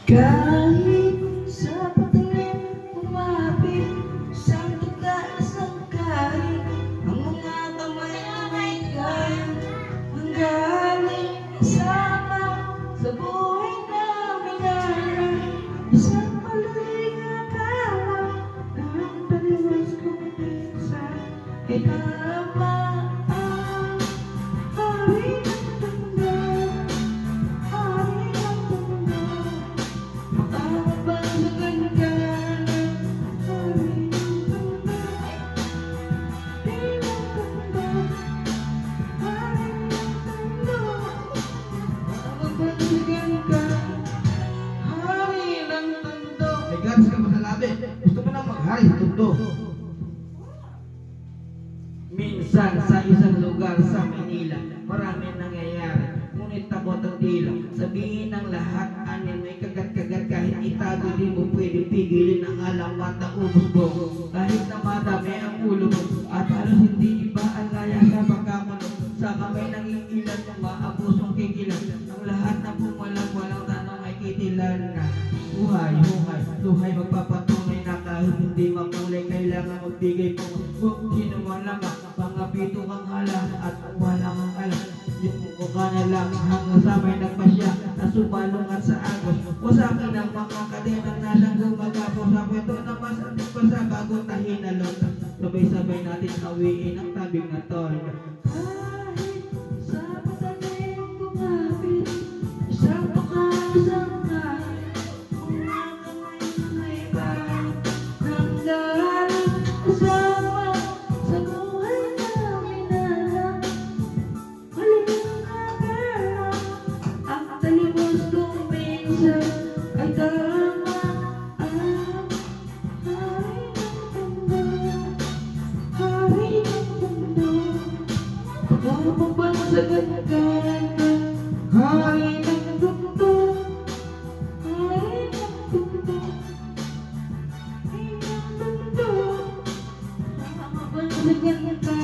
Kahit sa patalim umapit sa tugas ng kahit ang mga kamay na may kaya ang galing sama sa buhay namin ay isang maling akala na ang taliwas kong minsan ay tama. Hari ng tanda, hari ng tanda, makabasagan ka ng hari ng tanda, hari ng tanda, hari ng tanda, makabasagan ka, hari ng tanda. May ganas ka ba sa labi? Gusto mo nang maghari sa tundo. Minsan sa isang lugar sa Manila, marami nangyayari, ngunit takot ang dila. Sabihin ng lahat, anin may kagat-kagat, kahit itago di mo pwede pigilin ang alamat na ubos mo. Kahit na madami ang ulo mo, at halos hindi iba ang laya sa pagkakulong. Sa kamay ng iilan ng maabusong kikilan, ang lahat na pumalang-walang tanong ay kitilan na. Buhay, luhay magpapatunay na kahit hindi makulay, kailangan magbigay po. Kung kinuha lang mga pito kang halang at wala kang alam, yung mukha na lang hanggang sa may nagpasya na sumalungat sa agos. Wasakin ang mga kadenang nalang gumagapos sa kwento na mas ating pa sa bago tahin na lot. Sabay-sabay natin hawiin ang tabing na tol. Kahit sa patalim kumapit isang tukas ang kahit mga kamay na may bahay ng galing kasama sa buhay namin na malimang akala ang talimos kong minsan ay tama. Hari ng tanda, hari ng tanda, makabasagan ka ng hari ng tanda, hari ng tanda, hari ng tanda, makabasagan ka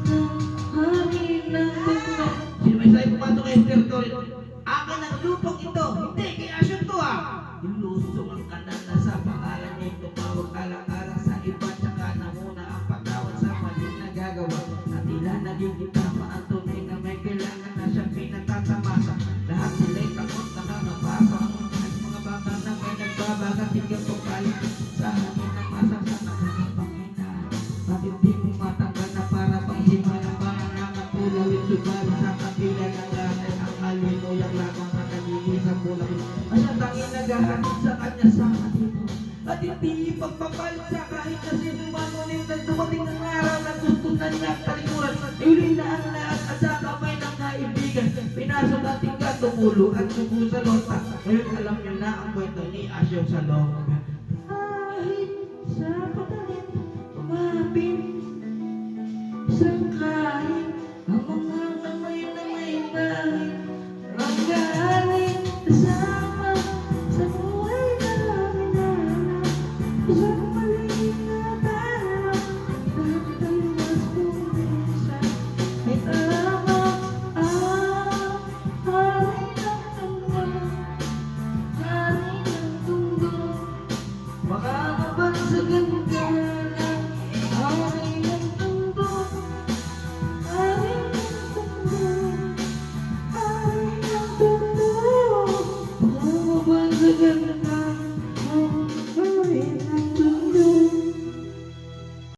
ng hari ng tanda. Sino may sa'yo pumasok kay territory? Akin ang lupang ito, hindi kay Asyon to ah! Ilusong ang kanan na sa pangalan niya, tumawag alang-alang sa iba, tsaka na muna ang pagkawat sa maling nagagawa. Na tila naging itama ang tunay na may kailangan na siyang pinagtatamasa. Lahat sila'y takot, nakangapapa ang mga bata na may nagbabaga, tingin ko kalit sa hangin ng masang sa nakakapangina. Bakit di mo matanggal na para pang hima ng mga nakatulawin subalit sa kapila ng lahat ang halinoyang lamang na nag-iisang bulak. Ang tanging naghahatid sa kanya sa katito at hindi ipagpapalit kahit na sino man, ngunit na dumating ang araw na gusto na niya kalimutan. Iuli na ang lahat at sa kamay ng kaibigan, pinasok ang tingkat, tumulo at subo sa lota. Ngayon alam niyo na ang kwento ni Asyon sa loob. Kahit sa patalim umapit isang kahit ang mga kamay na may bahay ang galing kasama sa buhay namin na isang maling akala na ang taliwas kong minsan ay tama. Hari ng tanda, hari ng tanda, makabansagan ka ng hari ng tanda, hari ng tanda, hari ng tanda, makabansagan ka